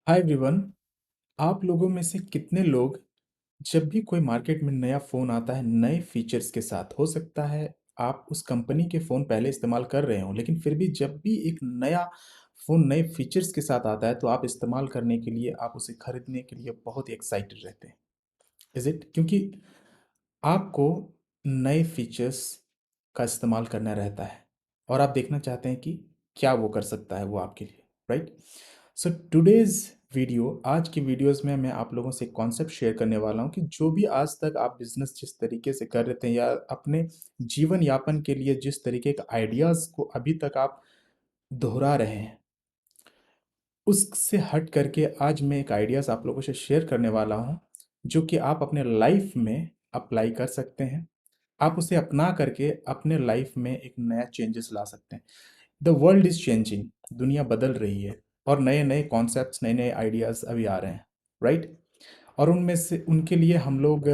Hi everyone. आप लोगों में से कितने लोग जब भी कोई मार्केट में नया फ़ोन आता है नए फीचर्स के साथ, हो सकता है आप उस कंपनी के फ़ोन पहले इस्तेमाल कर रहे हो, लेकिन फिर भी जब भी एक नया फ़ोन नए फीचर्स के साथ आता है तो आप इस्तेमाल करने के लिए, आप उसे खरीदने के लिए बहुत ही एक्साइटेड रहते हैं। Is it? क्योंकि आपको नए फीचर्स का इस्तेमाल करना रहता है और आप देखना चाहते हैं कि क्या वो कर सकता है वो आपके लिए, राइट? सो टुडेज़ वीडियो, आज की वीडियोस में मैं आप लोगों से एक कॉन्सेप्ट शेयर करने वाला हूँ कि जो भी आज तक आप बिजनेस जिस तरीके से कर रहे थे या अपने जीवन यापन के लिए जिस तरीके के आइडियाज़ को अभी तक आप दोहरा रहे हैं, उससे हट करके आज मैं एक आइडियाज़ आप लोगों से शेयर करने वाला हूँ, जो कि आप अपने लाइफ में अप्लाई कर सकते हैं। आप उसे अपना करके अपने लाइफ में एक नया चेंजेस ला सकते हैं। द वर्ल्ड इज़ चेंजिंग, दुनिया बदल रही है और नए-नए कॉन्सेप्ट्स, नए-नए आइडियाज़ अभी आ रहे हैं, राइट? और उनमें से उनके लिए हम लोग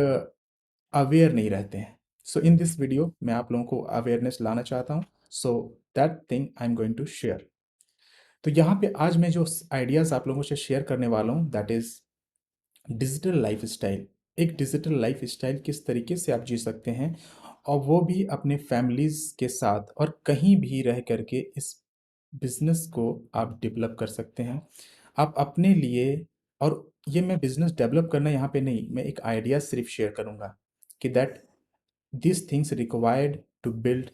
अवेयर नहीं रहते हैं। सो इन दिस वीडियो मैं आप लोगों को अवेयरनेस लाना चाहता हूँ। So that thing I am going to share. तो यहाँ पे आज मैं जो आइडियाज़ आप लोगों से शेयर करने वाला हूँ दैट इज़ डिजिटल लाइफस्टाइल। एक डिजिटल लाइफस्टाइल किस तरीके से आप जी सकते हैं और वो भी अपने फैमिलीज़ के साथ और कहीं भी रह करके इस बिज़नेस को आप डेवलप कर सकते हैं। आप अपने लिए, और ये मैं बिज़नेस डेवलप करना यहाँ पे नहीं, मैं एक आइडिया सिर्फ शेयर करूँगा कि that this things required to build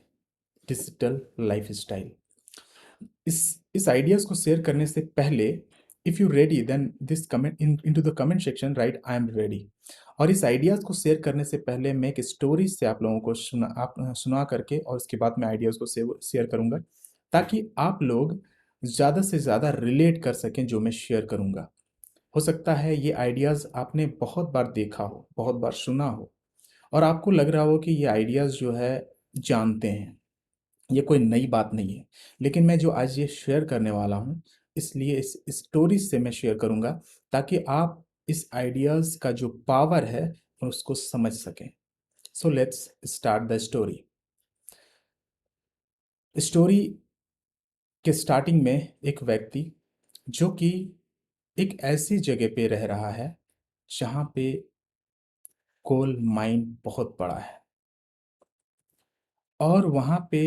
digital lifestyle. इस आइडियाज़ को शेयर करने से पहले, if you ready then this comment into the comment section, right I am ready. और इस आइडियाज़ को शेयर करने से पहले मैं एक स्टोरी से आप लोगों को सुना करके और उसके बाद मैं आइडियाज़ को शेयर करूँगा, ताकि आप लोग ज़्यादा से ज़्यादा रिलेट कर सकें जो मैं शेयर करूँगा। हो सकता है ये आइडियाज़ आपने बहुत बार देखा हो, बहुत बार सुना हो और आपको लग रहा हो कि ये आइडियाज़ जो है जानते हैं, ये कोई नई बात नहीं है। लेकिन मैं जो आज ये शेयर करने वाला हूँ, इसलिए इस स्टोरी से मैं शेयर करूँगा ताकि आप इस आइडियाज़ का जो पावर है, उसको समझ सकें। So let's start the story. Story के स्टार्टिंग में एक व्यक्ति जो कि एक ऐसी जगह पे रह रहा है, जहाँ पे कोल माइन बहुत बड़ा है और वहाँ पे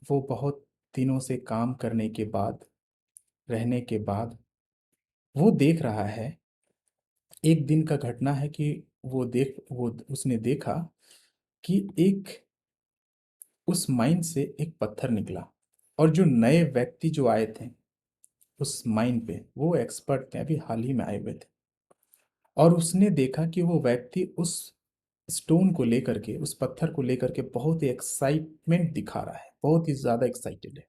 वो बहुत दिनों से काम करने के बाद, रहने के बाद, वो देख रहा है, एक दिन का घटना है कि वो उसने देखा कि एक उस माइन से एक पत्थर निकला और जो नए व्यक्ति जो आए थे उस माइन पे, वो एक्सपर्ट थे, अभी हाल ही में आए हुए थे और उसने देखा कि वो व्यक्ति उस स्टोन को लेकर के, उस पत्थर को लेकर के बहुत ही एक्साइटमेंट दिखा रहा है, बहुत ही ज़्यादा एक्साइटेड है।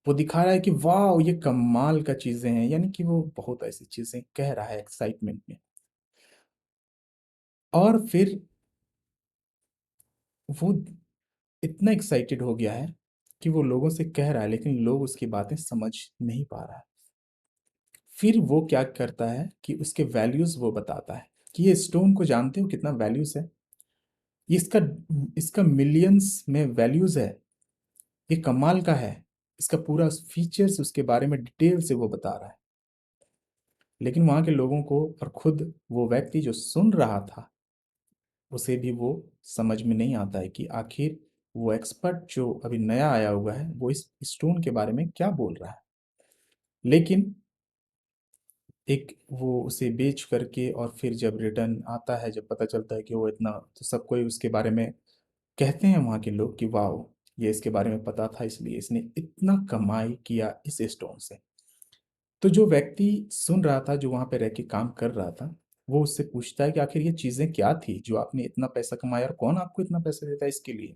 वो दिखा रहा है कि वाह ये कमाल का चीज़ें हैं, यानी कि वो बहुत ऐसी चीज़ें कह रहा है एक्साइटमेंट में। और फिर वो इतना एक्साइटेड हो गया है कि वो लोगों से कह रहा है, लेकिन लोग उसकी बातें समझ नहीं पा रहा है। फिर वो क्या करता है कि उसके वैल्यूज़ वो बताता है कि ये स्टोन को जानते हो कितना वैल्यूज़ है? ये इसका मिलियंस में वैल्यूज़ है, ये कमाल का है। इसका पूरा फीचर्स उसके बारे में डिटेल से वो बता रहा है। लेकिन वहाँ के लोगों को और खुद वो व्यक्ति जो सुन रहा था, उसे भी वो समझ में नहीं आता है कि आखिर वो एक्सपर्ट जो अभी नया आया हुआ है, वो इस स्टोन के बारे में क्या बोल रहा है। लेकिन एक वो उसे बेच करके और फिर जब रिटर्न आता है, जब पता चलता है कि वो इतना, तो सब कोई उसके बारे में कहते हैं वहाँ के लोग कि वाओ! ये इसके बारे में पता था इसलिए इसने इतना कमाई किया इस स्टोन से। तो जो व्यक्ति सुन रहा था, जो वहाँ पे रह के काम कर रहा था, वो उससे पूछता है कि आखिर ये चीज़ें क्या थी जो आपने इतना पैसा कमाया और कौन आपको इतना पैसा देता है इसके लिए?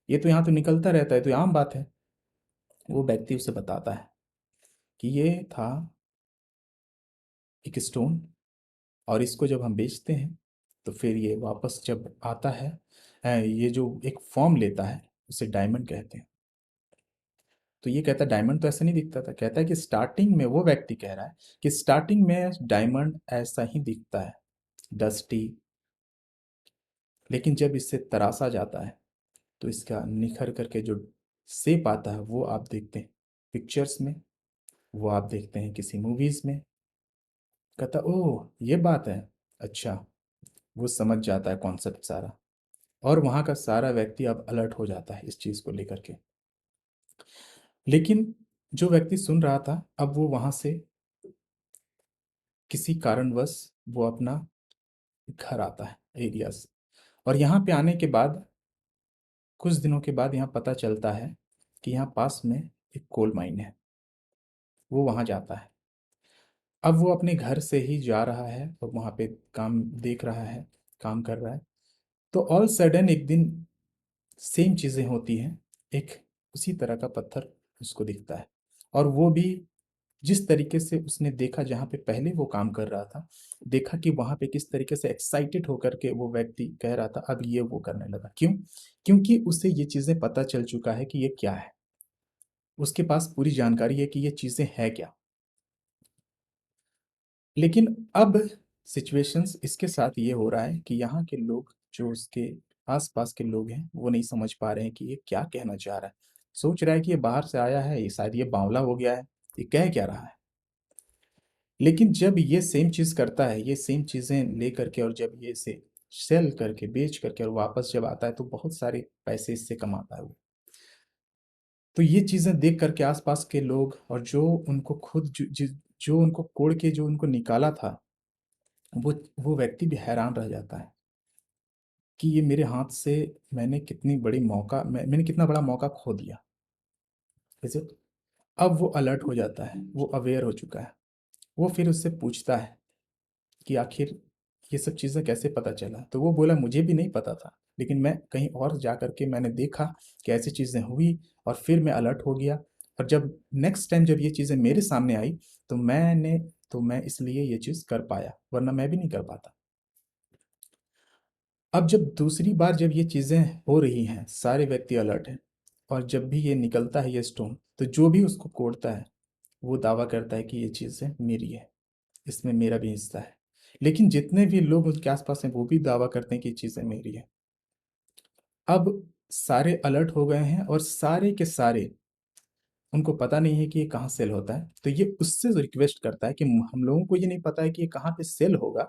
ये तो यहाँ तो निकलता रहता है, तो ये आम बात है। वो व्यक्ति उसे बताता है कि ये था एक स्टोन और इसको जब हम बेचते हैं, तो फिर ये वापस जब आता है, ये जो एक फ़ॉर्म लेता है, उसे डायमंड कहते हैं। तो ये कहता है डायमंड तो ऐसा नहीं दिखता था। कहता है कि स्टार्टिंग में, वो व्यक्ति कह रहा है कि स्टार्टिंग में डायमंड ऐसा ही दिखता है, डस्टी, लेकिन जब इसे तराशा जाता है, तो इसका निखर करके जो शेप आता है, वो आप देखते हैं पिक्चर्स में, वो आप देखते हैं किसी मूवीज़ में, कहता ओह ये बात है, अच्छा। वो समझ जाता है कॉन्सेप्ट सारा, और वहाँ का सारा व्यक्ति अब अलर्ट हो जाता है इस चीज़ को लेकर के। लेकिन जो व्यक्ति सुन रहा था, अब वो वहाँ से किसी कारणवश वो अपना घर आता है एरिया से। और यहाँ पे आने के बाद कुछ दिनों के बाद यहाँ पता चलता है कि यहाँ पास में एक कोल माइन है। वो वहाँ जाता है। अब वो अपने घर से ही जा रहा है और वहाँ पे काम देख रहा है, काम कर रहा है। तो ऑल सडन एक दिन सेम चीज़ें होती हैं। एक उसी तरह का पत्थर उसको दिखता है, और वो भी जिस तरीके से उसने देखा जहाँ पे पहले वो काम कर रहा था, देखा कि वहाँ पे किस तरीके से एक्साइटेड होकर के वो व्यक्ति कह रहा था, अब ये वो करने लगा। क्यों? क्योंकि उसे ये चीज़ें पता चल चुका है कि ये क्या है। उसके पास पूरी जानकारी है कि ये चीज़ें है क्या। लेकिन अब सिचुएशंस इसके साथ ये हो रहा है कि यहाँ के लोग, जो उसके आस-पास के लोग हैं, वो नहीं समझ पा रहे हैं कि ये क्या कहना चाह रहा है। सोच रहा है कि ये बाहर से आया है, ये शायद ये बावला हो गया है, ये कह क्या रहा है। लेकिन जब ये सेम चीज़ करता है, ये सेम चीज़ें लेकर के, और जब ये इसे सेल करके, बेच करके और वापस जब आता है, तो बहुत सारे पैसे इससे कमाता है वो। तो ये चीज़ें देख करके आस-पास के लोग, और जो उनको खुद जो उनको कोड़ के जो उनको निकाला था, वो व्यक्ति भी हैरान रह जाता है कि ये मेरे हाथ से मैंने कितना बड़ा मौका खो दिया। Is it? अब वो अलर्ट हो जाता है, वो अवेयर हो चुका है। वो फिर उससे पूछता है कि आखिर ये सब चीज़ें कैसे पता चला? तो वो बोला मुझे भी नहीं पता था, लेकिन मैं कहीं और जा कर के मैंने देखा कि ऐसी चीज़ें हुई, और फिर मैं अलर्ट हो गया। और जब नेक्स्ट टाइम जब ये चीज़ें मेरे सामने आई, तो मैं इसलिए ये चीज़ कर पाया, वरना मैं भी नहीं कर पाता। अब जब दूसरी बार जब ये चीज़ें हो रही हैं, सारे व्यक्ति अलर्ट हैं, और जब भी ये निकलता है ये स्टोन, तो जो भी उसको कोड़ता है, वो दावा करता है कि ये चीज़ें मेरी है, इसमें मेरा भी हिस्सा है। लेकिन जितने भी लोग उसके आस-पास हैं, वो भी दावा करते हैं कि ये चीज़ें मेरी है। अब सारे अलर्ट हो गए हैं, और सारे के सारे, उनको पता नहीं है कि ये कहाँ सेल होता है। तो ये उससे रिक्वेस्ट करता है कि हम लोगों को ये नहीं पता है कि ये कहाँ पे सेल होगा।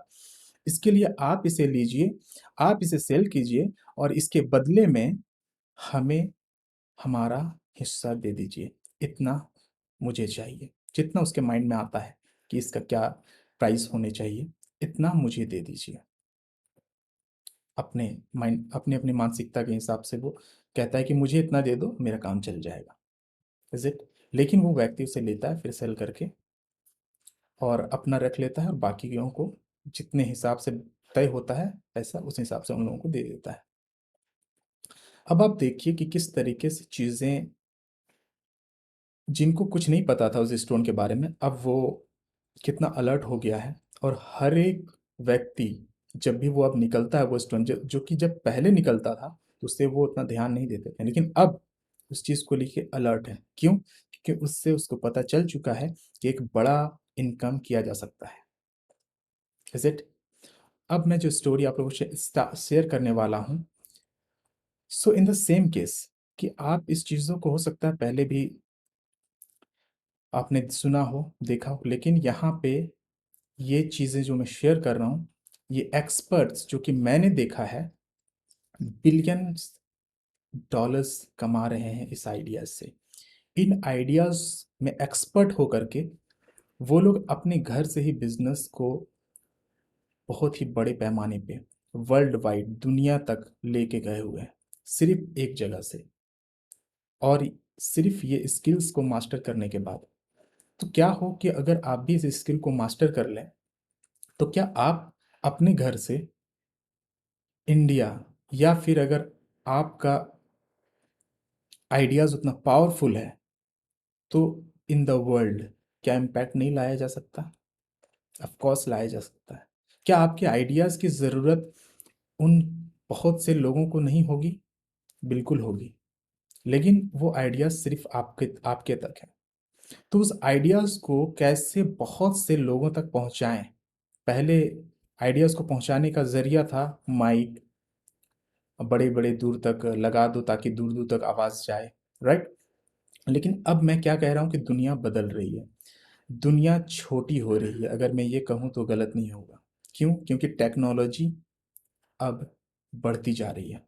इसके लिए आप इसे लीजिए, आप इसे सेल कीजिए, और इसके बदले में हमें हमारा हिस्सा दे दीजिए। इतना मुझे चाहिए। जितना उसके माइंड में आता है कि इसका क्या प्राइस होने चाहिए, इतना मुझे दे दीजिए। अपने अपनी मानसिकता के हिसाब से वो कहता है कि मुझे इतना दे दो, मेरा काम चल जाएगा। Is it? लेकिन वो व्यक्ति उसे लेता है फिर सेल करके, और अपना रख लेता है, और बाकियों को जितने हिसाब से तय होता है पैसा, उस हिसाब से उन लोगों को दे देता है। अब आप देखिए कि किस तरीके से चीज़ें, जिनको कुछ नहीं पता था उस स्टोन के बारे में, अब वो कितना अलर्ट हो गया है। और हर एक व्यक्ति, जब भी वो अब निकलता है वो स्टोन, जो कि जब पहले निकलता था तो उससे वो उतना ध्यान नहीं देते थे, लेकिन अब उस चीज़ को लेके अलर्ट है। क्यों? क्योंकि उससे उसको पता चल चुका है कि एक बड़ा इनकम किया जा सकता है। Is it? अब मैं जो स्टोरी आप लोगों से शेयर करने वाला हूँ, सो इन द सेम केस, कि आप इस चीज़ों को हो सकता है पहले भी आपने सुना हो, देखा हो, लेकिन यहाँ पे ये चीज़ें जो मैं शेयर कर रहा हूँ, ये एक्सपर्ट्स जो कि मैंने देखा है, बिलियंस डॉलर्स कमा रहे हैं इस आइडियाज़ से। इन आइडियाज़ में एक्सपर्ट होकर के वो लोग अपने घर से ही बिजनेस को बहुत ही बड़े पैमाने पे, वर्ल्ड वाइड, दुनिया तक लेके गए हुए हैं, सिर्फ एक जगह से। और सिर्फ ये स्किल्स को मास्टर करने के बाद, तो क्या हो कि अगर आप भी इस स्किल को मास्टर कर लें, तो क्या आप अपने घर से इंडिया, या फिर अगर आपका आइडियाज़ उतना पावरफुल है, तो इन द वर्ल्ड क्या इम्पैक्ट नहीं लाया जा सकता? ऑफ कोर्स लाया जा सकता है। क्या आपके आइडियाज़ की ज़रूरत उन बहुत से लोगों को नहीं होगी? बिल्कुल होगी। लेकिन वो आइडियाज़ सिर्फ आपके आपके तक है। तो उस आइडियाज़ को कैसे बहुत से लोगों तक पहुँचाएँ? पहले आइडियाज़ को पहुँचाने का ज़रिया था माइक, बड़े-बड़े दूर तक लगा दो ताकि दूर-दूर तक आवाज़ जाए, राइट? लेकिन अब मैं क्या कह रहा हूँ कि दुनिया बदल रही है। दुनिया छोटी हो रही है, अगर मैं ये कहूँ तो गलत नहीं होगा। क्यों? क्योंकि टेक्नोलॉजी अब बढ़ती जा रही है।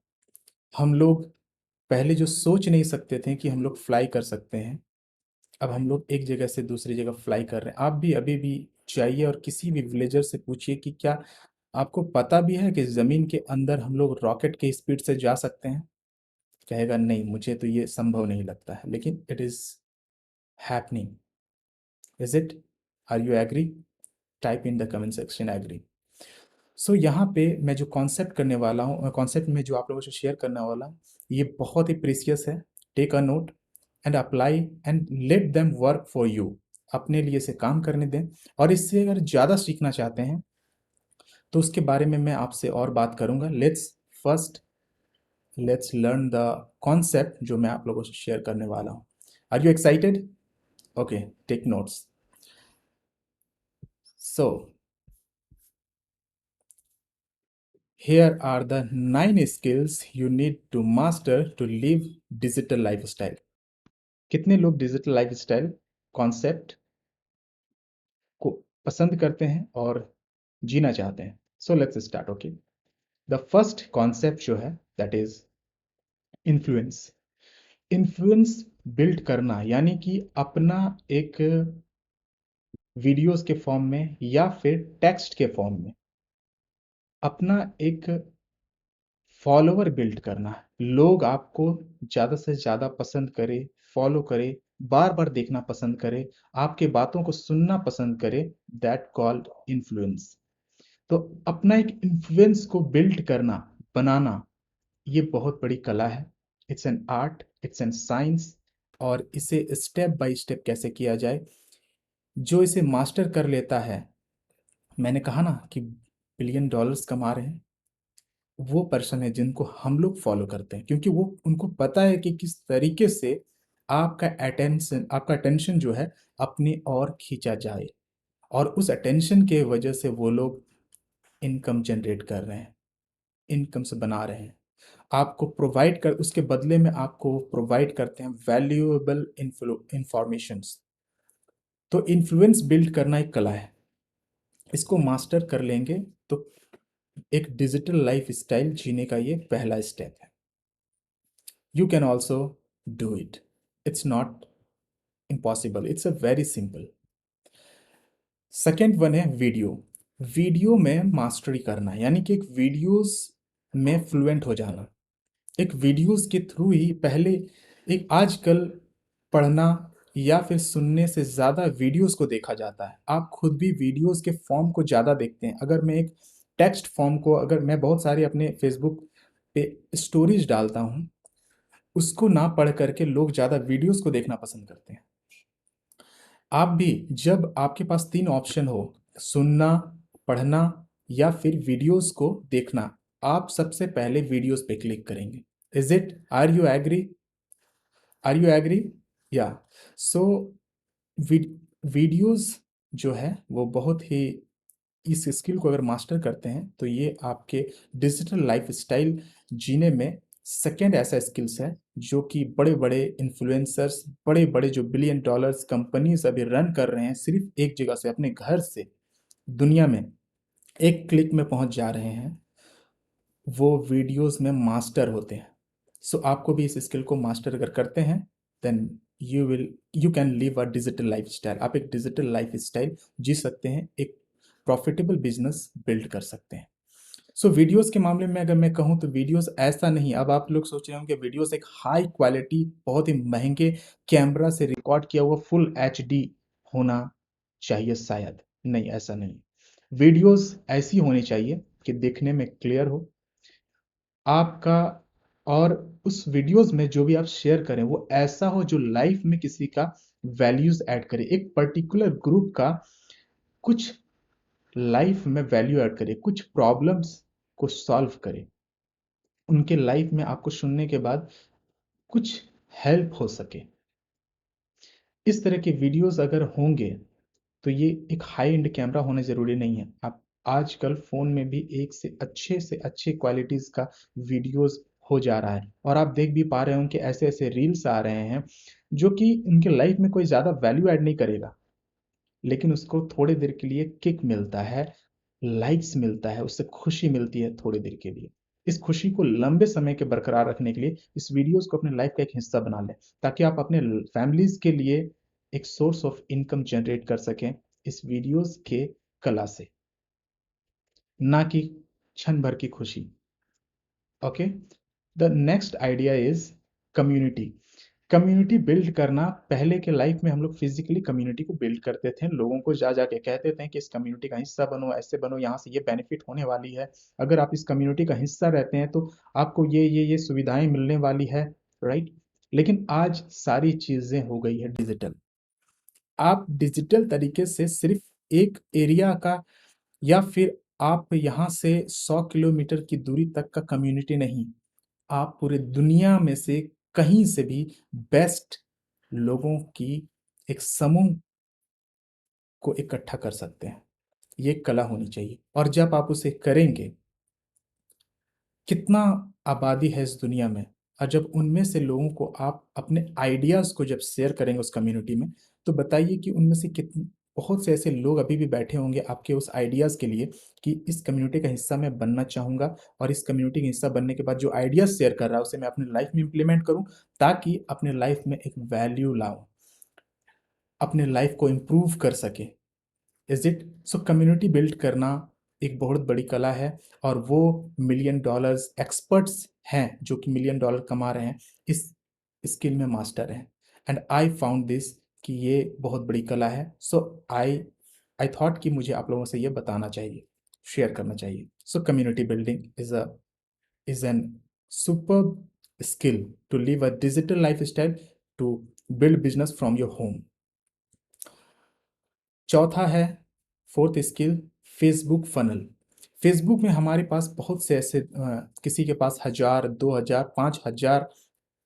हम लोग पहले जो सोच नहीं सकते थे कि हम लोग फ्लाई कर सकते हैं, अब हम लोग एक जगह से दूसरी जगह फ्लाई कर रहे हैं। आप भी अभी भी जाइए और किसी भी विलेजर से पूछिए कि क्या आपको पता भी है कि ज़मीन के अंदर हम लोग रॉकेट के स्पीड से जा सकते हैं? कहेगा नहीं, मुझे तो ये संभव नहीं लगता है, लेकिन it is happening. Is it? Are you agree? Type in the comment section agree. So यहाँ पे मैं जो कॉन्सेप्ट करने वाला हूँ, कॉन्सेप्ट में जो आप लोगों से शेयर करने वाला हूँ, ये बहुत ही प्रीसियस है। Take a note and apply and let them work for you. अपने लिए इसे काम करने दें, और इससे अगर ज़्यादा सीखना चाहते हैं तो उसके बारे में मैं आपसे और बात करूँगा। First let's learn the concept जो मैं आप लोगों से शेयर करने वाला हूँ। Are you excited? Okay, take notes. So here are the 9 skills you need to master to live digital lifestyle. कितने लोग डिजिटल लाइफस्टाइल कॉन्सेप्ट को पसंद करते हैं और जीना चाहते हैं? So let's start. Okay, the first concept जो है that is influence. Influence build करना, यानी कि अपना एक वीडियोस के फॉर्म में या फिर टेक्स्ट के फॉर्म में अपना एक फॉलोवर बिल्ड करना है। लोग आपको ज़्यादा से ज़्यादा पसंद करें, फॉलो करें, बार बार देखना पसंद करें, आपके बातों को सुनना पसंद करें, दैट कॉल्ड इन्फ्लुएंस। तो अपना एक इन्फ्लुएंस को बिल्ड करना, बनाना, ये बहुत बड़ी कला है। It's an art, it's an science. और इसे स्टेप बाय स्टेप कैसे किया जाए, जो इसे मास्टर कर लेता है, मैंने कहा ना कि बिलियन डॉलर्स कमा रहे हैं, वो पर्सन है जिनको हम लोग फॉलो करते हैं, क्योंकि वो उनको पता है कि किस तरीके से आपका अटेंशन जो है अपनी ओर खींचा जाए, और उस अटेंशन के वजह से वो लोग इनकम जनरेट कर रहे हैं, इनकम से बना रहे हैं। आपको प्रोवाइड कर उसके बदले में आपको प्रोवाइड करते हैं वैल्यूएबल इंफॉर्मेशंस। तो इन्फ्लुएंस बिल्ड करना एक कला है, इसको मास्टर कर लेंगे तो एक डिजिटल लाइफ स्टाइल जीने का ये पहला स्टेप है। You can also do it. It's not impossible. It's a very simple. Second one है वीडियो। वीडियो में मास्टरी करना, यानी कि एक वीडियोस में फ्लुएंट हो जाना। एक वीडियोस के थ्रू ही पहले एक आजकल पढ़ना या फिर सुनने से ज़्यादा वीडियोस को देखा जाता है। आप खुद भी वीडियोस के फॉर्म को ज़्यादा देखते हैं। अगर मैं एक टेक्स्ट फॉर्म को, अगर मैं बहुत सारे अपने फेसबुक पे स्टोरीज डालता हूँ, उसको ना पढ़ करके लोग ज़्यादा वीडियोस को देखना पसंद करते हैं। आप भी, जब आपके पास 3 ऑप्शन हो, सुनना, पढ़ना या फिर वीडियोस को देखना, आप सबसे पहले वीडियोस पे क्लिक करेंगे। Is it? Are you agree? Are you agree? या सो वीडियोस जो है वो बहुत ही, इस स्किल को अगर मास्टर करते हैं तो ये आपके डिजिटल लाइफ स्टाइल जीने में सेकेंड ऐसा स्किल्स है जो कि बड़े बड़े इन्फ्लुएंसर्स, बड़े बड़े जो बिलियन डॉलर्स कंपनीज अभी रन कर रहे हैं, सिर्फ एक जगह से अपने घर से दुनिया में एक क्लिक में पहुंच जा रहे हैं, वो वीडियोस में मास्टर होते हैं। सो आपको भी इस स्किल को मास्टर अगर करते हैं, then you can live a digital life style. आप एक डिजिटल लाइफ स्टाइल जी सकते हैं, एक प्रॉफिटेबल बिजनेस बिल्ड कर सकते हैं। सो वीडियोस के मामले में अगर मैं कहूँ तो वीडियोस ऐसा नहीं, अब आप लोग सोच रहे होंगे वीडियोस एक हाई क्वालिटी बहुत ही महंगे कैमरा से रिकॉर्ड किया हुआ फुल एचडी होना चाहिए, शायद नहीं, ऐसा नहीं। वीडियोस ऐसी होनी चाहिए कि देखने में क्लियर हो आपका, और उस वीडियोस में जो भी आप शेयर करें वो ऐसा हो जो लाइफ में किसी का वैल्यूज ऐड करे, एक पर्टिकुलर ग्रुप का कुछ लाइफ में वैल्यू ऐड करे, कुछ प्रॉब्लम्स को सॉल्व करे, उनके लाइफ में आपको सुनने के बाद कुछ हेल्प हो सके। इस तरह के वीडियोस अगर होंगे तो ये एक हाई एंड कैमरा होना ज़रूरी नहीं है। आप आजकल फ़ोन में भी एक से अच्छे क्वालिटीज़ का वीडियोस हो जा रहा है, और आप देख भी पा रहे होंगे कि ऐसे-ऐसे रील्स आ रहे हैं जो कि उनके लाइफ में कोई ज़्यादा वैल्यू ऐड नहीं करेगा। लेकिन उसको थोड़ी देर के लिए किक मिलता है, लाइक्स मिलता है, उससे खुशी मिलती है थोड़ी देर के लिए। इस खुशी को लंबे समय के बरकरार रखने के लिए इस वीडियोस को अपने लाइफ का एक हिस्सा बना लें, ताकि आप अपने फैमिलीज के लिए एक सोर्स ऑफ इनकम जनरेट कर सकें इस वीडियोस के कला से, ना कि क्षण भर की खुशी। Okay, the next idea is community. Community build करना, पहले के लाइफ में हम लोग फिजिकली कम्युनिटी को बिल्ड करते थे, लोगों को जा जाके कहते थे कि इस कम्युनिटी का हिस्सा बनो, ऐसे बनो, यहाँ से ये बेनिफिट होने वाली है, अगर आप इस कम्युनिटी का हिस्सा रहते हैं तो आपको ये सुविधाएं मिलने वाली है, राइट। लेकिन आज सारी चीजें हो गई है डिजिटल। आप डिजिटल तरीके से सिर्फ एक एरिया का, या फिर आप यहाँ से 100 किलोमीटर की दूरी तक का कम्युनिटी नहीं, आप पूरे दुनिया में से कहीं से भी बेस्ट लोगों की एक समूह को इकट्ठा कर सकते हैं। ये कला होनी चाहिए, और जब आप उसे करेंगे, कितना आबादी है इस दुनिया में, और जब उनमें से लोगों को आप अपने आइडियाज को जब शेयर करेंगे उस कम्युनिटी में, तो बताइए कि उनमें से कितने, बहुत से ऐसे लोग अभी भी बैठे होंगे आपके उस आइडियाज के लिए कि इस कम्युनिटी का हिस्सा मैं बनना चाहूंगा, और इस कम्युनिटी का हिस्सा बनने के बाद जो आइडियाज शेयर कर रहा है उसे मैं अपनी लाइफ में इंप्लीमेंट करूं, ताकि अपने लाइफ में एक वैल्यू लाऊं, अपने लाइफ को इम्प्रूव कर सके। Is it so? Community build करना एक बहुत बड़ी कला है, और वो मिलियन डॉलर्स एक्सपर्ट्स हैं जो कि मिलियन डॉलर कमा रहे हैं, इस स्किल में मास्टर हैं। एंड आई फाउंड दिस कि ये बहुत बड़ी कला है। सो आई आई थॉट कि मुझे आप लोगों से ये बताना चाहिए, शेयर करना चाहिए। सो community building is an super skill to live a digital lifestyle, to build business from your home. चौथा है, fourth skill, Facebook funnel. Facebook में हमारे पास बहुत से ऐसे किसी के पास 1000, 2000, 5000,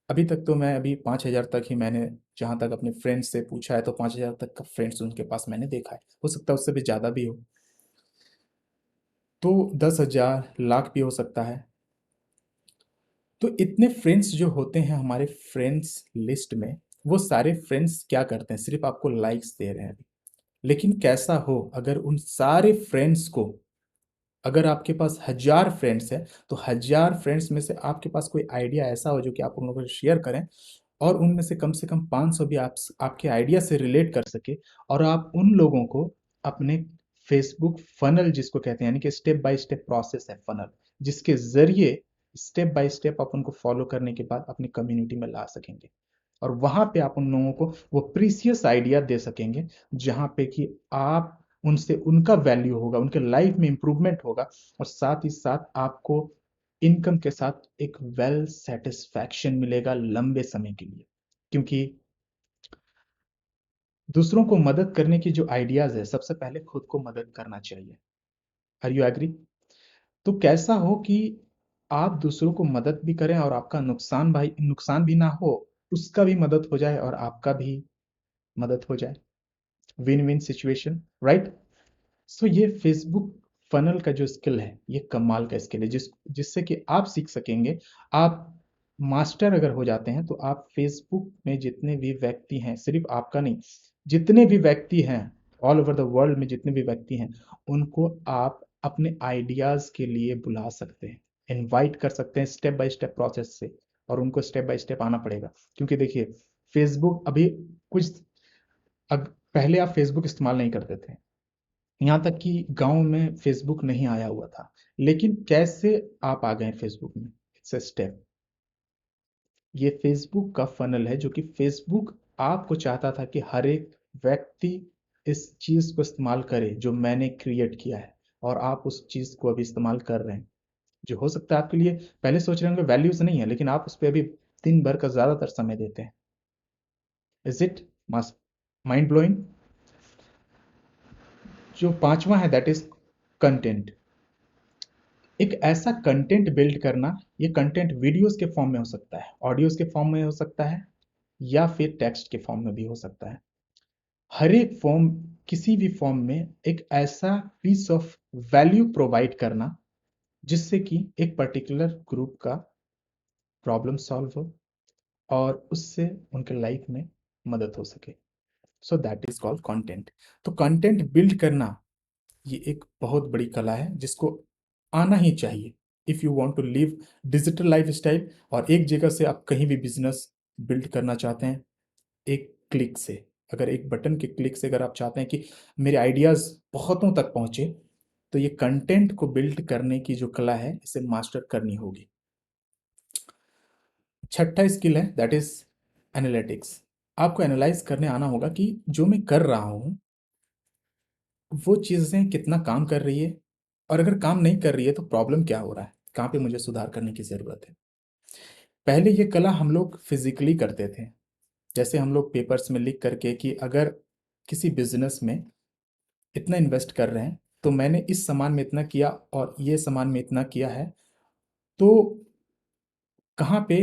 अभी तक तो मैं अभी 5000 तक ही मैंने, जहाँ तक अपने फ्रेंड्स से पूछा है तो 5000 तक का फ्रेंड्स उनके पास मैंने देखा है, हो सकता है उससे भी ज़्यादा भी हो, तो 10,000 लाख भी हो सकता है। तो इतने फ्रेंड्स जो होते हैं हमारे फ्रेंड्स लिस्ट में, वो सारे फ्रेंड्स क्या करते हैं, सिर्फ आपको लाइक्स दे रहे हैं। लेकिन कैसा हो अगर उन सारे फ्रेंड्स को, अगर आपके पास 1000 फ्रेंड्स है, तो 1000 फ्रेंड्स में से आपके पास कोई आइडिया ऐसा हो जो कि आप उन लोगों को शेयर करें, और उनमें से कम 500 भी आपके आइडिया से रिलेट कर सके, और आप उन लोगों को अपने फेसबुक फनल जिसको कहते हैं, यानी कि स्टेप बाय स्टेप प्रोसेस है फनल, जिसके जरिए स्टेप बाय स्टेप आप उनको फॉलो करने के बाद अपनी कम्युनिटी में ला सकेंगे, और वहां पे आप उन लोगों को वो प्रीसियस आइडिया दे सकेंगे, जहां पे कि आप उनसे, उनका वैल्यू होगा, उनके लाइफ में इंप्रूवमेंट होगा, और साथ ही साथ आपको इनकम के साथ एक वेल सेटिस्फैक्शन मिलेगा लंबे समय के लिए। क्योंकि दूसरों को मदद करने की जो आइडियाज है, सबसे पहले खुद को मदद करना चाहिए। Are you agree? तो कैसा हो कि आप दूसरों को मदद भी करें, और आपका नुकसान भी ना हो, उसका भी मदद हो जाए और आपका भी मदद हो जाए, विन विन सिचुएशन, राइट। सो ये फेसबुक फनल का जो स्किल है, ये कमाल का स्किल है, जिससे कि आप सीख सकेंगे। आप मास्टर अगर हो जाते हैं, तो आप फेसबुक में जितने भी व्यक्ति हैं, सिर्फ आपका नहीं, जितने भी व्यक्ति हैं ऑल ओवर द वर्ल्ड में, जितने भी व्यक्ति हैं, उनको आप अपने आइडियाज के लिए बुला सकते हैं, इनवाइट कर सकते हैं स्टेप बाय स्टेप प्रोसेस से, और उनको स्टेप बाय स्टेप आना पड़ेगा। क्योंकि देखिए, फेसबुक अभी कुछ, पहले आप फेसबुक इस्तेमाल नहीं करते थे, यहाँ तक कि गांव में फेसबुक नहीं आया हुआ था, लेकिन कैसे आप आ गए फेसबुक में? It's a step. ये फेसबुक का फनल है, जो कि फेसबुक आपको चाहता था कि हर एक व्यक्ति इस चीज को इस्तेमाल करे जो मैंने क्रिएट किया है, और आप उस चीज को अभी इस्तेमाल कर रहे हैं, जो हो सकता है आपके लिए पहले सोच रहे होंगे वैल्यूज नहीं है, लेकिन आप उस पर अभी दिन भर का ज्यादातर समय देते हैं। Is it mind blowing? जो पांचवा है, दैट इज कंटेंट। एक ऐसा कंटेंट बिल्ड करना, ये कंटेंट वीडियोस के फॉर्म में हो सकता है, ऑडियोज के फॉर्म में हो सकता है, या फिर टेक्स्ट के फॉर्म में भी हो सकता है। हर एक फॉर्म, किसी भी फॉर्म में एक ऐसा पीस ऑफ वैल्यू प्रोवाइड करना, जिससे कि एक पर्टिकुलर ग्रुप का प्रॉब्लम सॉल्व हो, और उससे उनके लाइफ में मदद हो सके। So that is called content. तो कंटेंट बिल्ड करना ये एक बहुत बड़ी कला है जिसको आना ही चाहिए if you want to live digital life style. और एक जगह से आप कहीं भी बिजनेस बिल्ड करना चाहते हैं, एक क्लिक से, अगर एक बटन के क्लिक से अगर आप चाहते हैं कि मेरे आइडियाज़ बहुतों तक पहुंचे, तो ये कंटेंट को बिल्ड करने की जो कला है इसे मास्टर करनी होगी। छठा स्किल है दैट इज एनालिटिक्स। आपको एनालाइज करने आना होगा कि जो मैं कर रहा हूँ वो चीज़ें कितना काम कर रही है, और अगर काम नहीं कर रही है तो प्रॉब्लम क्या हो रहा है, कहाँ पे मुझे सुधार करने की ज़रूरत है। पहले ये कला हम लोग फिजिकली करते थे, जैसे हम लोग पेपर्स में लिख करके कि अगर किसी बिजनेस में इतना इन्वेस्ट कर रहे हैं तो मैंने इस सामान में इतना किया और ये सामान में इतना किया है, तो कहाँ पे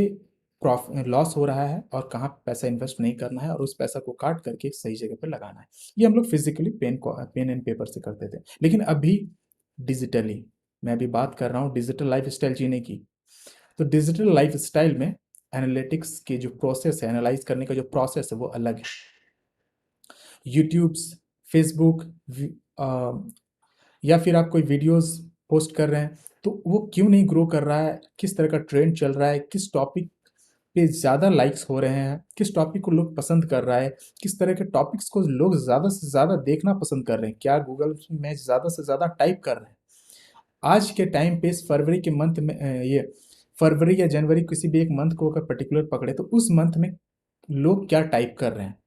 प्रॉफिट लॉस हो रहा है और कहाँ पे पैसा इन्वेस्ट नहीं करना है, और उस पैसा को काट करके एक सही जगह पे लगाना है। ये हम लोग फिजिकली पेन एंड पेपर से करते थे। लेकिन अभी डिजिटली, मैं अभी बात कर रहा हूँ डिजिटल लाइफ स्टाइल जीने की। तो डिजिटल लाइफ स्टाइल में एनालिटिक्स के जो प्रोसेस है, एनालाइज करने का जो प्रोसेस है वो अलग है। यूट्यूब्स, फेसबुक, या फिर आप कोई वीडियोस पोस्ट कर रहे हैं, तो वो क्यों नहीं ग्रो कर रहा है, किस तरह का ट्रेंड चल रहा है, किस टॉपिक पे ज़्यादा लाइक्स हो रहे हैं, किस टॉपिक को लोग पसंद कर रहा है, किस तरह के टॉपिक्स को लोग ज़्यादा से ज़्यादा देखना पसंद कर रहे हैं, क्या गूगल में ज़्यादा से ज़्यादा टाइप कर रहे हैं। आज के टाइम पे इस फरवरी के मंथ में ये फरवरी या जनवरी किसी भी एक मंथ को अगर पर्टिकुलर पकड़े तो उस मंथ में लोग क्या टाइप कर रहे हैं,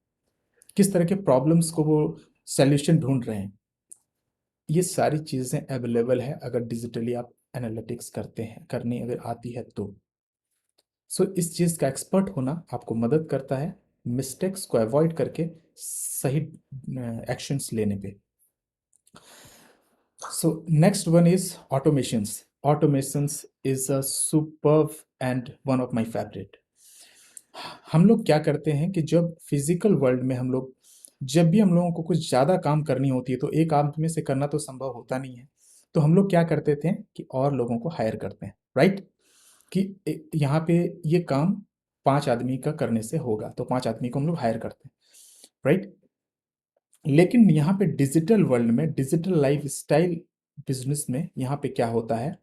किस तरह के प्रॉब्लम्स को वो सॉल्यूशन ढूंढ रहे हैं, ये सारी चीज़ें अवेलेबल है अगर डिजिटली आप एनालिटिक्स करते हैं, करनी अगर आती है तो। सो इस चीज़ का एक्सपर्ट होना आपको मदद करता है मिस्टेक्स को अवॉइड करके सही एक्शंस लेने पे। So next one is automations. Automations is a superb and one of my favourite. हम लोग क्या करते हैं कि जब फिजिकल वर्ल्ड में हम लोग, जब भी हम लोगों को कुछ ज़्यादा काम करनी होती है तो एक आदमी से करना तो संभव होता नहीं है, तो हम लोग क्या करते थे कि और लोगों को हायर करते हैं, राइट। कि यहाँ पे ये काम 5 आदमी का करने से होगा तो 5 आदमी को हम लोग हायर करते हैं, राइट। लेकिन यहाँ पे डिजिटल वर्ल्ड में, डिजिटल लाइफ स्टाइल बिजनेस में यहाँ पे क्या होता है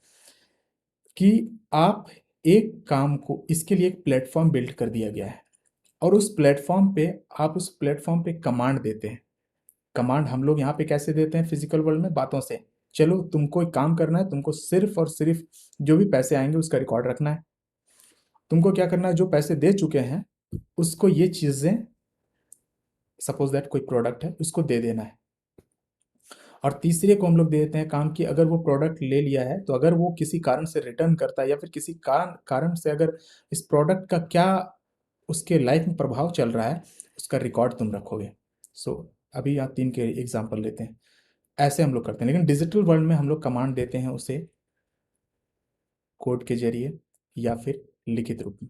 कि आप एक काम को, इसके लिए एक प्लेटफॉर्म बिल्ड कर दिया गया है, और उस प्लेटफॉर्म पे आप उस प्लेटफॉर्म पे कमांड देते हैं। कमांड हम लोग यहाँ पे कैसे देते हैं फिजिकल वर्ल्ड में, बातों से। चलो तुमको एक काम करना है, तुमको सिर्फ और सिर्फ जो भी पैसे आएंगे उसका रिकॉर्ड रखना है। तुमको क्या करना है, जो पैसे दे चुके हैं उसको ये चीज़ें, सपोज दैट कोई प्रोडक्ट है उसको दे देना है। और तीसरे को हम लोग दे देते हैं काम कि अगर वो प्रोडक्ट ले लिया है तो अगर वो किसी कारण से रिटर्न करता है या फिर किसी कारण कारण से अगर इस प्रोडक्ट का क्या उसके लाइफ में प्रभाव चल रहा है उसका रिकॉर्ड तुम रखोगे। सो अभी यहाँ 3 के एग्जांपल लेते हैं। ऐसे हम लोग करते हैं, लेकिन डिजिटल वर्ल्ड में हम लोग कमांड देते हैं उसे कोड के जरिए या फिर लिखित रूप में।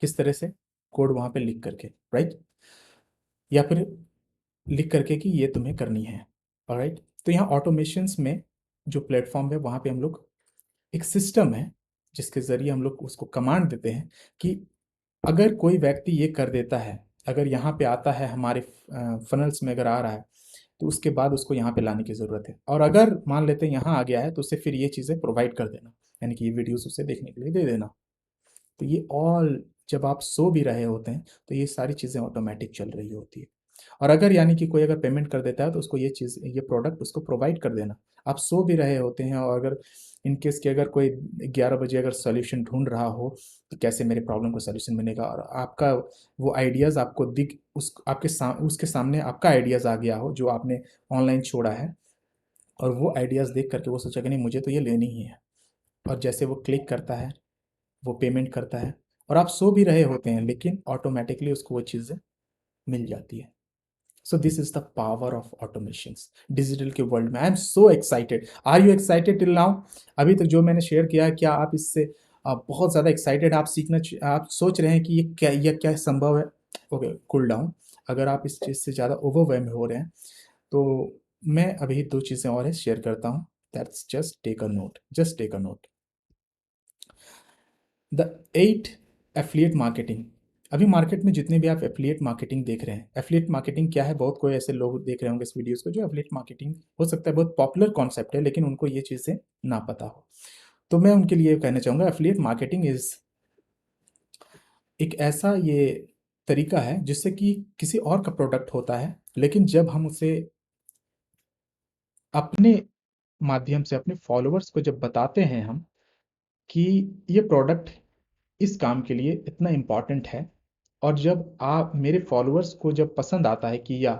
किस तरह से, कोड वहां पे लिख करके, राइट, या फिर लिख करके कि ये तुम्हें करनी है, राइट। तो यहाँ ऑटोमेशंस में जो प्लेटफॉर्म है वहां पे हम लोग एक सिस्टम है जिसके जरिए हम लोग उसको कमांड देते हैं कि अगर कोई व्यक्ति ये कर देता है, अगर यहाँ पे आता है हमारे फनल्स में अगर आ रहा है तो उसके बाद उसको यहाँ पे लाने की ज़रूरत है, और अगर मान लेते हैं यहाँ आ गया है तो उसे फिर ये चीज़ें प्रोवाइड कर देना, यानी कि ये वीडियोस उसे देखने के लिए दे देना। तो ये ऑल, जब आप सो भी रहे होते हैं तो ये सारी चीज़ें ऑटोमेटिक चल रही होती है। और अगर यानी कि कोई अगर पेमेंट कर देता है तो उसको ये चीज़, ये प्रोडक्ट उसको प्रोवाइड कर देना। आप सो भी रहे होते हैं और अगर इन केस कि अगर कोई 11 बजे अगर सॉल्यूशन ढूंढ रहा हो कि कैसे मेरे प्रॉब्लम को सॉल्यूशन मिलेगा, और आपका वो आइडियाज़ आपको दिख, उस आपके उसके सामने आपका आइडियाज़ आ गया हो जो आपने ऑनलाइन छोड़ा है, और वो आइडियाज़ देख करके वो सोचा कि नहीं मुझे तो ये लेनी ही है, और जैसे वो क्लिक करता है, वो पेमेंट करता है, और आप सो भी रहे होते हैं लेकिन ऑटोमेटिकली उसको वो चीज़ें मिल जाती है। So this is the power of automations digital के वर्ल्ड में। I am so excited. Are you excited till now? अभी तक जो मैंने शेयर किया है, क्या आप इससे बहुत ज़्यादा एक्साइटेड, आप सीखना, आप सोच रहे हैं कि ये क्या संभव है? Okay, cool down. अगर आप इस चीज़ से ज़्यादा ओवरवेम हो रहे हैं तो मैं अभी 2 चीज़ें और है शेयर करता हूँ। That's just take a note, just take a note. The 8 affiliate marketing. अभी मार्केट में जितने भी आप एफिलिएट मार्केटिंग देख रहे हैं, एफिलिएट मार्केटिंग क्या है, बहुत कोई ऐसे लोग देख रहे होंगे इस वीडियोस को जो एफिलिएट मार्केटिंग हो सकता है बहुत पॉपुलर कॉन्सेप्ट है, लेकिन उनको ये चीज़ें ना पता हो। तो मैं उनके लिए कहना चाहूँगा, एफिलिएट मार्केटिंग इज एक ऐसा ये तरीका है जिससे कि किसी और का प्रोडक्ट होता है, लेकिन जब हम उसे अपने माध्यम से अपने फॉलोअर्स को जब बताते हैं हम कि ये प्रोडक्ट इस काम के लिए इतना इम्पॉर्टेंट है, और जब आप मेरे फॉलोअर्स को जब पसंद आता है कि या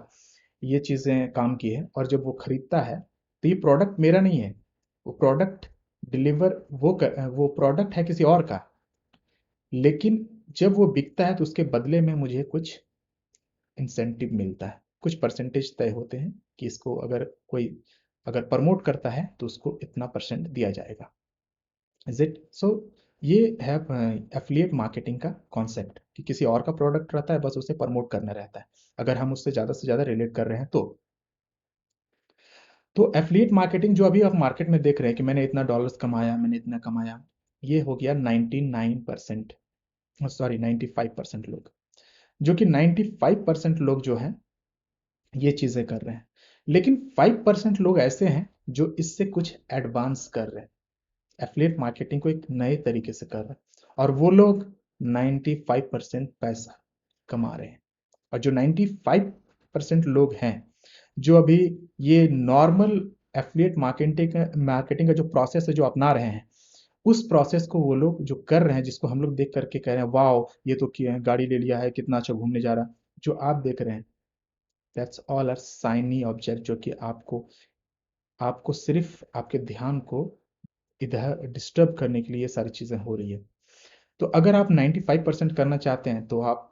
ये चीज़ें काम की है, और जब वो खरीदता है, तो ये प्रोडक्ट मेरा नहीं है, वो प्रोडक्ट डिलीवर वो प्रोडक्ट है किसी और का, लेकिन जब वो बिकता है तो उसके बदले में मुझे कुछ इंसेंटिव मिलता है, कुछ परसेंटेज तय होते हैं कि इसको अगर कोई अगर प्रमोट करता है तो उसको इतना परसेंट दिया जाएगा। Is it so? ये है एफिलिएट मार्केटिंग का कॉन्सेप्ट कि किसी और का प्रोडक्ट रहता है, बस उसे प्रमोट करना रहता है, अगर हम उससे ज़्यादा से ज़्यादा रिलेट कर रहे हैं तो एफिलिएट मार्केटिंग जो अभी आप मार्केट में देख रहे हैं कि मैंने इतना डॉलर्स कमाया, मैंने इतना कमाया, ये हो गया 99%, सॉरी 95% लोग, जो कि 95% लोग जो हैं ये चीज़ें कर रहे हैं। लेकिन 5% लोग ऐसे हैं जो इससे कुछ एडवांस कर रहे हैं, एफिलिएट मार्केटिंग को एक नए तरीके से कर रहे हैं, और वो लोग 95% पैसा कमा रहे हैं। और जो 95% लोग हैं जो अभी ये नॉर्मल एफिलिएट मार्केटिंग का जो प्रोसेस है जो अपना रहे हैं, उस प्रोसेस को वो लोग जो कर रहे हैं, जिसको हम लोग देख करके कह रहे हैं वाओ ये तो गाड़ी ले लिया है, कितना अच्छा घूमने जा रहा है, जो आप देख रहे हैं, that's all are shiny object, जो कि आपको आपको सिर्फ आपके ध्यान को इधर डिस्टर्ब करने के लिए ये सारी चीज़ें हो रही है। तो अगर आप 95% करना चाहते हैं तो आप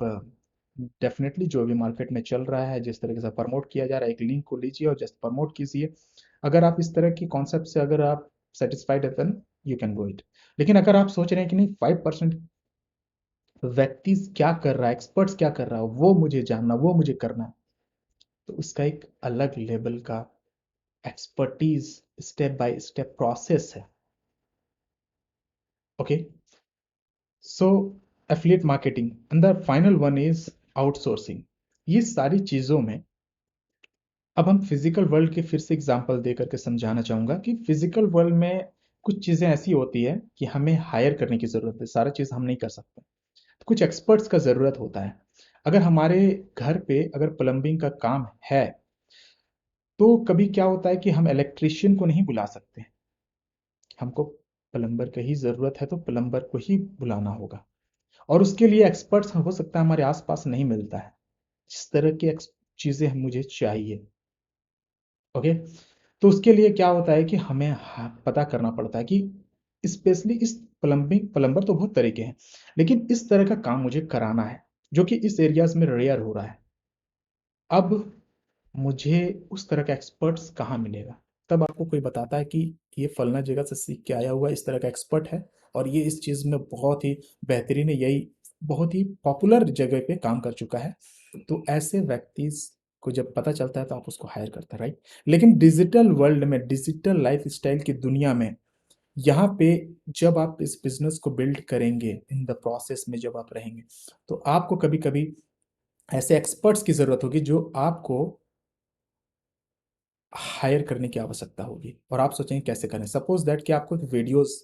डेफिनेटली जो भी मार्केट में चल रहा है, जिस तरीके से प्रमोट किया जा रहा है, एक लिंक को लीजिए और जस्ट प्रमोट कीजिए। अगर आप इस तरह की कॉन्सेप्ट से अगर आप सेटिस्फाइड है, then you can go it. लेकिन अगर आप सोच रहे हैं कि नहीं, 5% व्यक्ति क्या कर रहा है, एक्सपर्ट्स क्या कर रहा है, वो मुझे जानना, वो मुझे करना है, तो उसका एक अलग लेवल का expertise, step by step process है। Okay, so affiliate marketing and the final one is outsourcing. ये सारी चीज़ों में अब हम फिजिकल वर्ल्ड के फिर से एग्जांपल दे करके समझाना चाहूँगा कि फिजिकल वर्ल्ड में कुछ चीज़ें ऐसी होती है कि हमें हायर करने की ज़रूरत है, सारा चीज़ हम नहीं कर सकते, तो कुछ एक्सपर्ट्स का ज़रूरत होता है। अगर हमारे घर पे अगर प्लम्बिंग का काम है, तो कभी क्या होता है कि हम इलेक्ट्रिशियन को नहीं बुला सकते, हमको प्लम्बर की ही ज़रूरत है, तो प्लम्बर को ही बुलाना होगा, और उसके लिए एक्सपर्ट्स हो सकता है हमारे आसपास नहीं मिलता है, जिस तरह की चीज़ें मुझे चाहिए। ओके, तो उसके लिए क्या होता है कि हमें पता करना पड़ता है कि स्पेशली इस प्लम्बर तो बहुत तरह के हैं, लेकिन इस तरह का काम मुझे कराना है जो कि इस एरियाज में रेयर हो रहा है। अब मुझे उस तरह का एक्सपर्ट्स कहाँ मिलेगा? तब आपको कोई बताता है कि ये फलना जगह से सीख के आया हुआ इस तरह का एक्सपर्ट है, और ये इस चीज़ में बहुत ही बेहतरीन है, यही बहुत ही पॉपुलर जगह पे काम कर चुका है। तो ऐसे व्यक्ति को जब पता चलता है तो आप उसको हायर करते हैं, राइट? लेकिन डिजिटल वर्ल्ड में, डिजिटल लाइफ स्टाइल की दुनिया में, यहाँ पे जब आप इस बिजनेस को बिल्ड करेंगे, इन द प्रोसेस में जब आप रहेंगे, तो आपको कभी कभी ऐसे एक्सपर्ट्स की जरूरत होगी जो आपको हायर करने की आवश्यकता होगी, और आप सोचेंगे कैसे करें। सपोज दैट कि आपको वीडियोस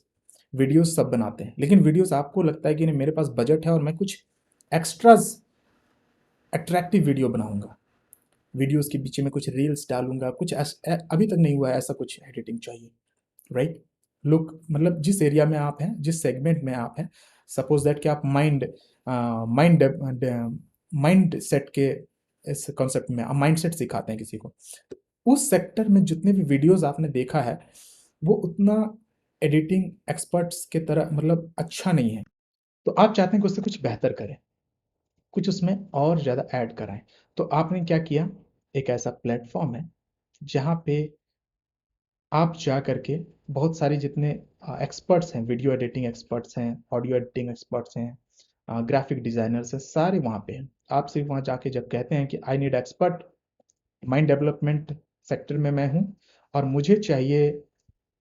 वीडियोस सब बनाते हैं, लेकिन वीडियोस आपको लगता है कि नहीं मेरे पास बजट है और मैं कुछ एक्स्ट्राज अट्रैक्टिव वीडियो बनाऊंगा, वीडियोस के बीच में कुछ रील्स डालूंगा, कुछ अभी तक नहीं हुआ है ऐसा कुछ एडिटिंग चाहिए, राइट? लुक, मतलब जिस एरिया में आप हैं, जिस सेगमेंट में आप हैं, सपोज दैट कि आप माइंड माइंड सेट के इस कॉन्सेप्ट में माइंड सेट सिखाते हैं किसी को, तो उस सेक्टर में जितने भी वीडियोस आपने देखा है वो उतना एडिटिंग एक्सपर्ट्स के तरह मतलब अच्छा नहीं है, तो आप चाहते हैं कि उससे कुछ बेहतर करें, कुछ उसमें और ज़्यादा ऐड कराएं। तो आपने क्या किया, एक ऐसा प्लेटफॉर्म है जहाँ पे आप जा करके बहुत सारे जितने एक्सपर्ट्स हैं, वीडियो एडिटिंग एक्सपर्ट्स हैं, ऑडियो एडिटिंग एक्सपर्ट्स हैं, ग्राफिक डिज़ाइनर्स हैं, सारे वहाँ पे हैं। आप सिर्फ वहाँ जाके जब कहते हैं कि I need expert, mind development sector में मैं हूँ और मुझे चाहिए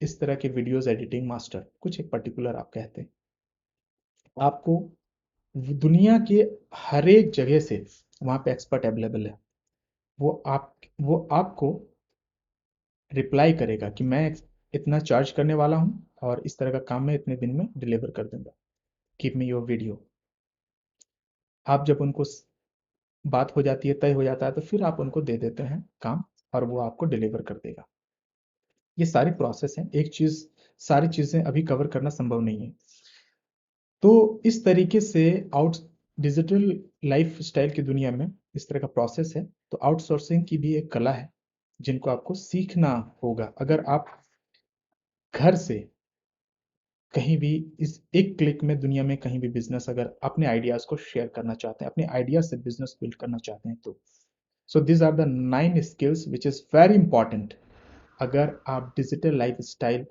इस तरह के वीडियोस एडिटिंग मास्टर, कुछ एक पर्टिकुलर आप कहते हैं, आपको दुनिया के हर एक जगह से वहाँ पे एक्सपर्ट अवेलेबल है। वो आपको रिप्लाई करेगा कि मैं इतना चार्ज करने वाला हूँ और इस तरह का काम मैं इतने दिन में डिलीवर कर दूंगा, गिव मी योर वीडियो। आप जब उनको बात हो जाती है, तय हो जाता है, तो फिर आप उनको दे देते हैं काम और वो आपको डिलीवर कर देगा। ये सारी प्रोसेस है, एक चीज सारी चीजें अभी कवर करना संभव नहीं है। तो इस तरीके से आउट डिजिटल लाइफ स्टाइल की दुनिया में इस तरह का प्रोसेस है। तो आउटसोर्सिंग की भी एक कला है जिनको आपको सीखना होगा अगर आप घर से कहीं भी इस एक क्लिक में दुनिया में कहीं भी बिजनेस अगर अपने आइडियाज को शेयर करना चाहते हैं, अपने आइडिया से बिजनेस बिल्ड करना चाहते हैं तो so this are the 9 skills which is very important अगर आप digital life style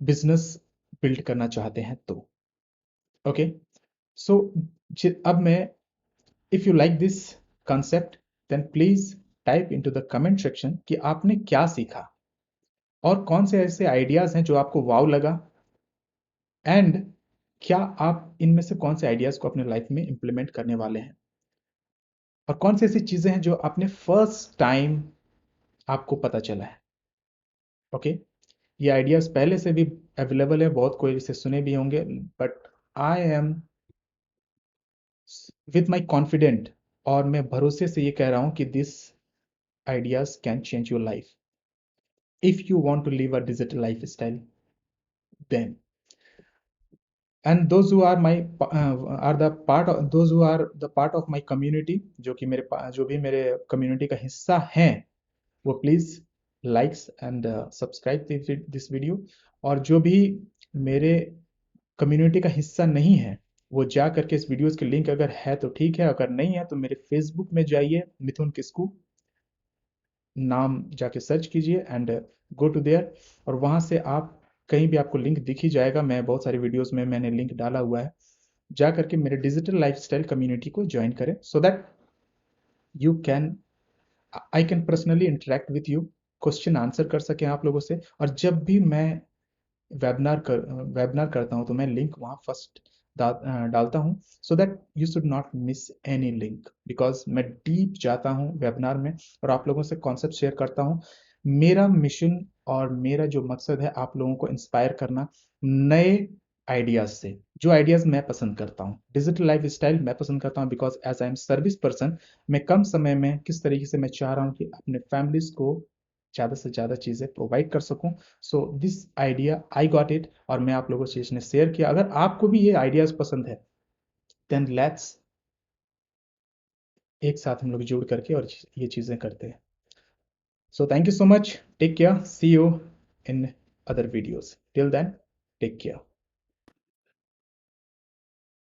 business build करना चाहते हैं तो। ओके, सो अब मैं, if you like this concept then please type into the comment section कि आपने क्या सीखा और कौन से ऐसे आइडियाज हैं जो आपको वाव लगा, एंड क्या आप इनमें से कौन से आइडियाज को अपने लाइफ में इंप्लीमेंट करने वाले हैं और कौन सी ऐसी चीजें हैं जो आपने फर्स्ट टाइम आपको पता चला है। ओके, ये आइडियाज पहले से भी अवेलेबल है, बहुत कोई इसे सुने भी होंगे, but I am with my confident और मैं भरोसे से ये कह रहा हूं कि this ideas can change your life if you want to live a digital life style then. And those who are my are the part, those who are the part of my community, जो कि जो भी मेरे community का हिस्सा हैं, वो please likes and subscribe this video. और जो भी मेरे कम्युनिटी का हिस्सा नहीं है वो जा करके इस वीडियोस के लिंक अगर है तो ठीक है, अगर नहीं है तो मेरे फेसबुक में जाइए, मिथुन किस्कू नाम जाके सर्च कीजिए एंड गो टू देयर। और वहां से आप कहीं भी आपको लिंक दिख ही जाएगा, मैं बहुत सारी वीडियोस में मैंने लिंक डाला हुआ है, जा करके मेरे डिजिटल लाइफस्टाइल कम्युनिटी को ज्वाइन करें so that you can, I can personally interact with you, question answer कर सकें आप लोगों से। और जब भी मैं वेबिनार करता हूं तो मैं लिंक वहां फर्स्ट डालता हूं so that you should not miss any link, because मैं डीप जाता हूं वेबिनार में और आप लोगों से कॉन्सेप्ट शेयर करता हूं। मेरा मिशन और मेरा जो मकसद है आप लोगों को इंस्पायर करना नए आइडियाज से, जो आइडियाज मैं पसंद करता हूँ, डिजिटल लाइफ स्टाइल मैं पसंद करता हूँ because as I am service person, मैं कम समय में किस तरीके से मैं चाह रहा हूँ कि अपने फैमिलीज को ज़्यादा से ज़्यादा चीज़ें प्रोवाइड कर सकूं। So this idea I got it और मैं आप लोगों से इसने शेयर किया। अगर आपको भी ये आइडियाज पसंद है देन लेट्स एक साथ हम लोग जुड़ करके और ये चीज़ें करते हैं। So thank you so much, take care, see you in other videos, till then take care.